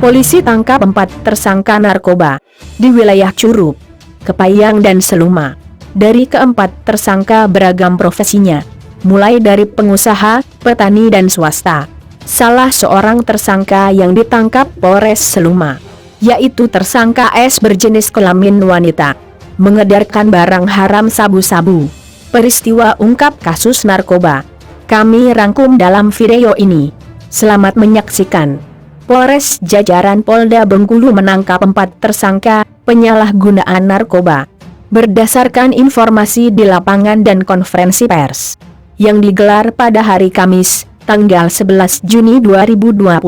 Polisi tangkap 4 tersangka narkoba di wilayah Curup, Kepayang dan Seluma. Dari keempat tersangka beragam profesinya, mulai dari pengusaha, petani dan swasta. Salah seorang tersangka yang ditangkap Polres Seluma, yaitu tersangka S berjenis kelamin wanita, mengedarkan barang haram sabu-sabu. Peristiwa ungkap kasus narkoba kami rangkum dalam video ini. Selamat menyaksikan. Polres jajaran Polda Bengkulu menangkap 4 tersangka penyalahgunaan narkoba berdasarkan informasi di lapangan dan konferensi pers yang digelar pada hari Kamis, tanggal 11 Juni 2020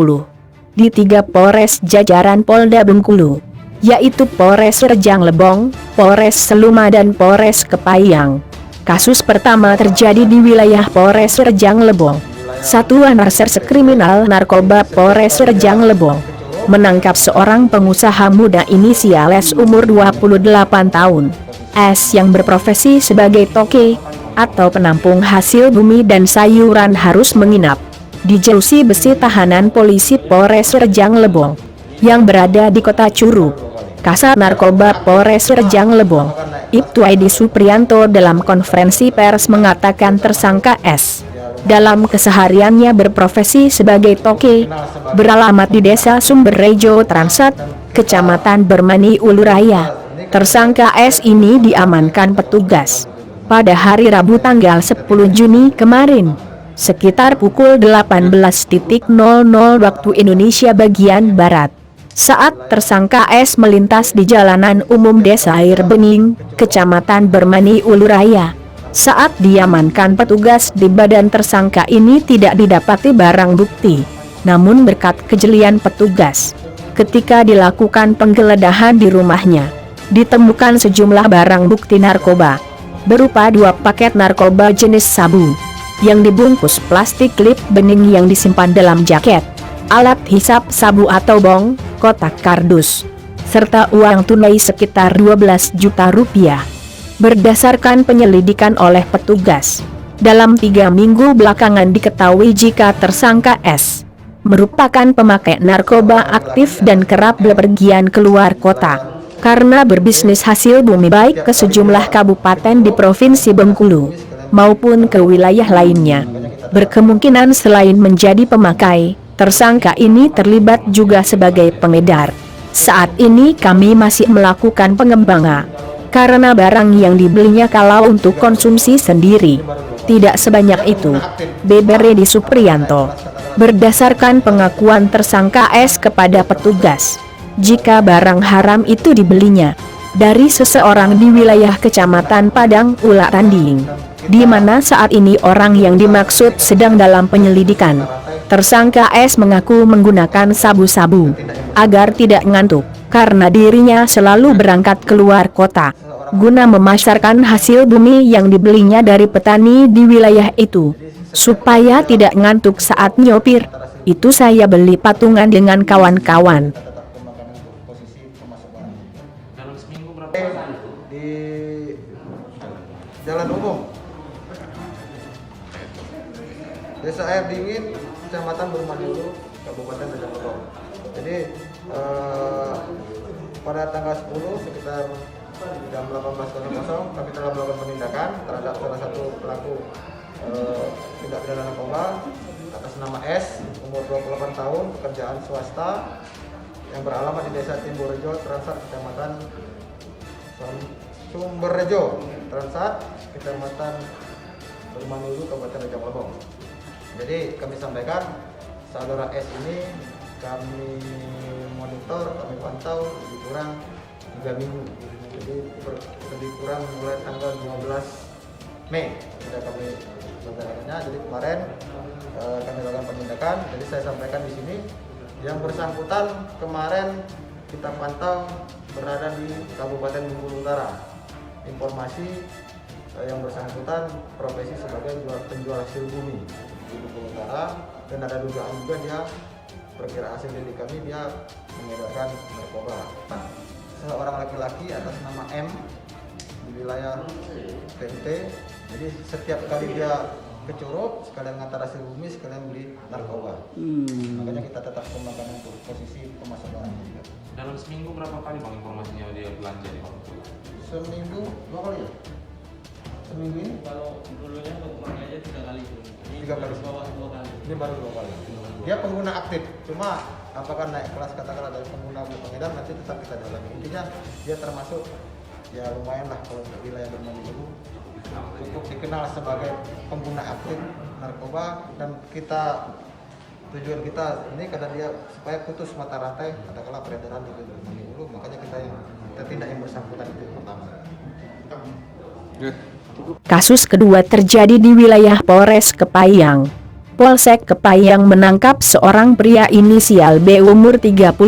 di 3 Polres jajaran Polda Bengkulu, yaitu Polres Rejang Lebong, Polres Seluma dan Polres Kepayang. Kasus pertama terjadi di wilayah Polres Rejang Lebong. Satuan Reserse Kriminal Narkoba Polres Rejang Lebong menangkap seorang pengusaha muda inisial S umur 28 tahun. S yang berprofesi sebagai toke atau penampung hasil bumi dan sayuran harus menginap di jeruji besi tahanan polisi Polres Rejang Lebong yang berada di kota Curup. Kasat Narkoba Polres Rejang Lebong, Ibtu Aidi Supriyanto dalam konferensi pers mengatakan tersangka S dalam kesehariannya berprofesi sebagai toke, beralamat di Desa Sumberrejo Transat, Kecamatan Bermani Uluraya. Tersangka S ini diamankan petugas pada hari Rabu tanggal 10 Juni kemarin, sekitar pukul 18.00 waktu Indonesia bagian Barat. Saat tersangka S melintas di jalanan umum Desa Air Bening, Kecamatan Bermani Uluraya. Saat diamankan petugas di badan tersangka ini tidak didapati barang bukti. Namun berkat kejelian petugas, ketika dilakukan penggeledahan di rumahnya, ditemukan sejumlah barang bukti narkoba, berupa 2 paket narkoba jenis sabu, yang dibungkus plastik klip bening yang disimpan dalam jaket, alat hisap sabu atau bong, kotak kardus, serta uang tunai sekitar 12 juta rupiah. Berdasarkan penyelidikan oleh petugas, dalam 3 minggu belakangan diketahui jika tersangka S merupakan pemakai narkoba aktif dan kerap bepergian keluar kota karena berbisnis hasil bumi baik ke sejumlah kabupaten di Provinsi Bengkulu maupun ke wilayah lainnya. Berkemungkinan selain menjadi pemakai, tersangka ini terlibat juga sebagai pengedar. Saat ini kami masih melakukan pengembangan karena barang yang dibelinya kalau untuk konsumsi sendiri tidak sebanyak itu, beber Edi Supriyanto. Berdasarkan pengakuan tersangka S kepada petugas, jika barang haram itu dibelinya dari seseorang di wilayah Kecamatan Padang Ula Tanding, di mana saat ini orang yang dimaksud sedang dalam penyelidikan. Tersangka S mengaku menggunakan sabu-sabu agar tidak ngantuk karena dirinya selalu berangkat keluar kota guna memasarkan hasil bumi yang dibelinya dari petani di wilayah itu. Supaya tidak ngantuk saat nyopir, itu saya beli patungan dengan kawan-kawan. Di Jalan Umum Desa Air Dingin, Kecamatan Bermaniulu, Kabupaten Rejang Lebong. Jadi pada tanggal 10 sekitar jam 18.00 kami telah melakukan penindakan terhadap salah satu pelaku tindak pidana narkoba atas nama S, umur 28 tahun, pekerjaan swasta, yang beralamat di Desa Timburrejo Transat, Kecamatan Sumberrejo Transat, Kecamatan Bermaniulu, Kabupaten Rejang Lebong. Jadi kami sampaikan saudara S ini kami monitor, kami pantau lebih kurang 3 minggu. Jadi lebih kurang mulai tanggal 15 Mei sudah kami melakukannya. Jadi kemarin kami lakukan penindakan. Jadi saya sampaikan di sini yang bersangkutan kemarin kita pantau berada di Kabupaten Bengkulu Utara. Informasi yang bersangkutan profesi sebagai penjual hasil bumi di Bengkulu Utara, dan ada dugaan juga dia perkiraan hasil dari kami dia mengedarkan narkoba. Seorang laki-laki atas nama M di wilayah TNT. Jadi setiap kali dia ke Curup, sekalian ngantar hasil bumi, sekalian beli narkoba. Makanya kita tetap kembangkan untuk posisi pemasok barangnya juga. Dalam seminggu berapa kali bang informasinya dia belanja di bang? Seminggu 2 kali ya? Seminggu ini? Kalau dulunya uangnya aja 3 kali. Ini 3 kali. bawah 2 kali. Ini baru 2 kali. Dia pengguna aktif, cuma apakah naik kelas katakanlah dari pengguna ke pengedar nanti tetap kita dalami. Intinya dia termasuk ya lumayan lah kalau untuk wilayah Bermandi Luwu cukup dikenal sebagai pengguna aktif narkoba, dan tujuan kita ini karena dia supaya putus mata rantai katakanlah peredaran di Bermandi Luwu, makanya kita tindak yang bersangkutan itu yang pertama. Kasus kedua terjadi di wilayah Polres Kepayang. Polsek Kepayang menangkap seorang pria inisial B umur 34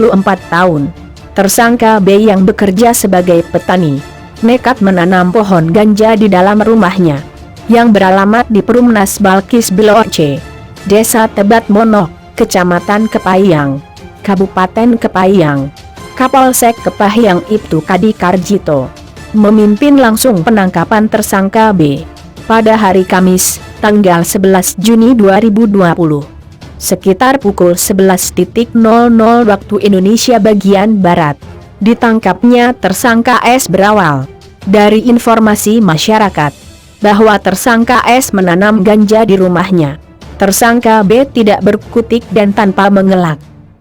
tahun. Tersangka B yang bekerja sebagai petani, nekat menanam pohon ganja di dalam rumahnya, yang beralamat di Perumnas Balkis Biloce, Desa Tebat Monok, Kecamatan Kepayang, Kabupaten Kepayang. Kapolsek Kepayang Ibtu Kadi Karjito memimpin langsung penangkapan tersangka B pada hari Kamis, tanggal 11 Juni 2020. Sekitar pukul 11.00 waktu Indonesia bagian Barat. Ditangkapnya tersangka S berawal dari informasi masyarakat bahwa tersangka S menanam ganja di rumahnya. Tersangka B tidak berkutik dan tanpa mengelak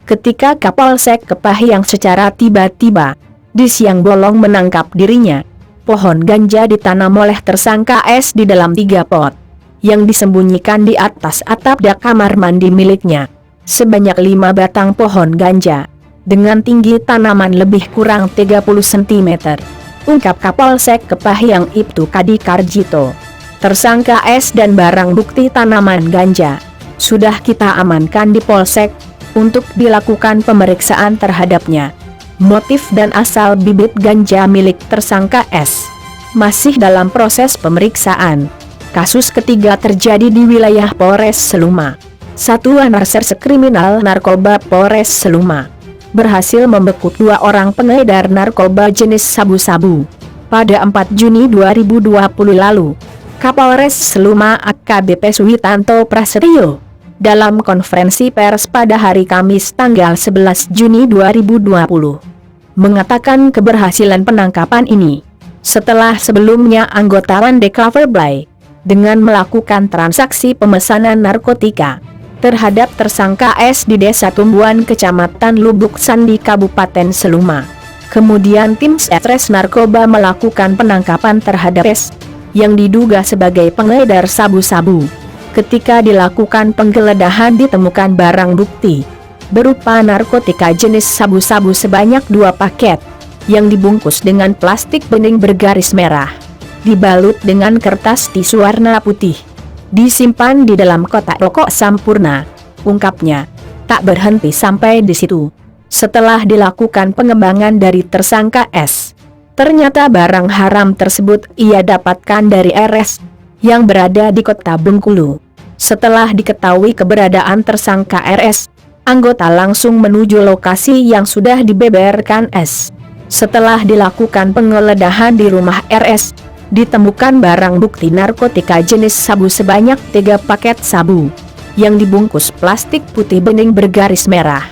ketika Kapolsek Kepayang secara tiba-tiba di siang bolong menangkap dirinya. Pohon ganja ditanam oleh tersangka S di dalam 3 pot yang disembunyikan di atas atap kamar mandi miliknya. Sebanyak 5 batang pohon ganja dengan tinggi tanaman lebih kurang 30 cm. Ungkap Kapolsek Kepayang Ibtu Kadi Karjito. Tersangka S dan barang bukti tanaman ganja sudah kita amankan di Polsek untuk dilakukan pemeriksaan terhadapnya. Motif dan asal bibit ganja milik tersangka S masih dalam proses pemeriksaan. Kasus ketiga terjadi di wilayah Polres Seluma. Satuan Reserse Kriminal Narkoba Polres Seluma berhasil membekuk 2 orang pengedar narkoba jenis sabu-sabu. Pada 4 Juni 2020 lalu, Kapolres Seluma AKBP Suwitanto Prasetyo dalam konferensi pers pada hari Kamis tanggal 11 Juni 2020 mengatakan keberhasilan penangkapan ini setelah sebelumnya anggota Undercover Blay dengan melakukan transaksi pemesanan narkotika terhadap tersangka S di Desa Tumbuhan Kecamatan Lubuk Sandi Kabupaten Seluma. Kemudian tim Satres Narkoba melakukan penangkapan terhadap S yang diduga sebagai pengedar sabu-sabu. Ketika dilakukan penggeledahan ditemukan barang bukti berupa narkotika jenis sabu-sabu sebanyak 2 paket yang dibungkus dengan plastik bening bergaris merah, dibalut dengan kertas tisu warna putih, disimpan di dalam kotak rokok Sampurna. Ungkapnya, tak berhenti sampai di situ. Setelah dilakukan pengembangan dari tersangka S, ternyata barang haram tersebut ia dapatkan dari RS yang berada di kota Bengkulu. Setelah diketahui keberadaan tersangka RS, anggota langsung menuju lokasi yang sudah dibeberkan S. Setelah dilakukan penggeledahan di rumah RS, ditemukan barang bukti narkotika jenis sabu sebanyak 3 paket sabu yang dibungkus plastik putih bening bergaris merah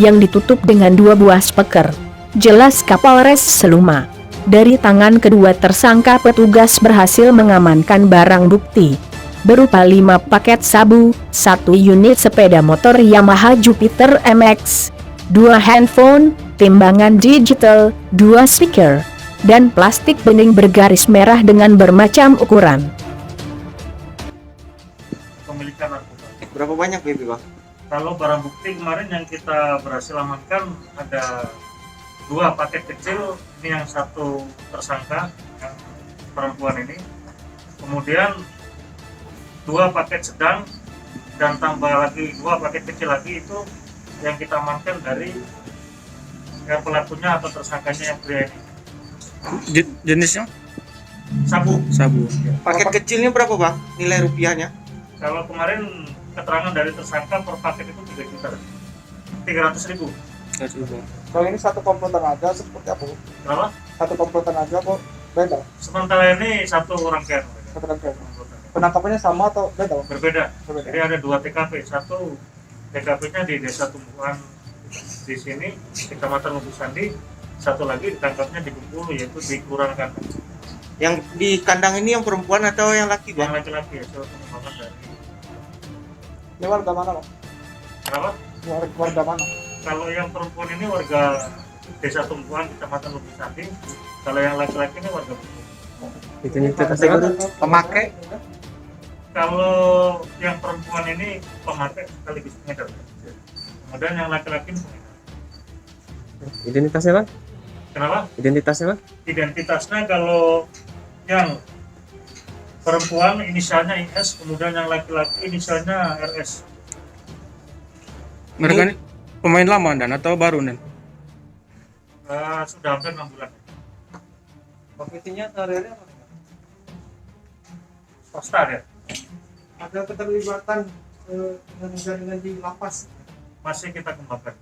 yang ditutup dengan 2 buah speaker. Jelas Kapolres Seluma. Dari tangan kedua tersangka petugas berhasil mengamankan barang bukti berupa 5 paket sabu, 1 unit sepeda motor Yamaha Jupiter MX, 2 handphone, timbangan digital, 2 speaker, dan plastik bening bergaris merah dengan bermacam ukuran. Pemilikan narkoba. Berapa banyak Bibi Bang? Kalau barang bukti kemarin yang kita berhasil amankan ada 2 paket kecil, ini yang 1 tersangka, yang perempuan ini. Kemudian 2 paket sedang dan tambah lagi 2 paket kecil lagi, itu yang kita amankan dari yang pelakunya atau tersangkanya yang pria ini. Jenisnya? Sabu. Paket kecilnya berapa Bang? Nilai rupiahnya? Kalau kemarin keterangan dari tersangka per paket itu 300.000. Kalau ini 1 komplotan aja seperti apa? Kalau 1 komplotan aja kok beda? sementara ini 1 rangkaian. 1 rangkaian. Penangkapannya sama atau beda, Bang? Berbeda. Berbeda. Jadi ada 2 TKP. Satu TKP-nya di Desa Tumbuhan di sini, Kecamatan Lubuk Sandi. Satu lagi ditangkapnya di Bengkulu, yaitu di Kelurahan Kandang. Yang di kandang ini yang perempuan atau yang laki, Yang Bang? laki-laki ya, soal pengembangan dari. Ini warga mana, Bang? Kenapa? Warga mana? Kalau yang perempuan ini warga Desa Tumbuhan, Kecamatan Lubuk Sandi. Kalau yang laki-laki ini warga Bengkulu. Pemakai. Kalau yang perempuan ini pemakai sekaligus pengedar. Kemudian yang laki-laki ini pengedar. Identitasnya Bang? Kenapa? Identitasnya Bang? Identitasnya kalau yang perempuan inisialnya IS, kemudian yang laki-laki inisialnya RS. Mereka ini pemain lama dan atau baru dan? Sudah hampir 6 bulan. Profesinya sehari-hari apa? Swasta ya, Ada keterlibatan dengan di lapas. masih kita kembangkan.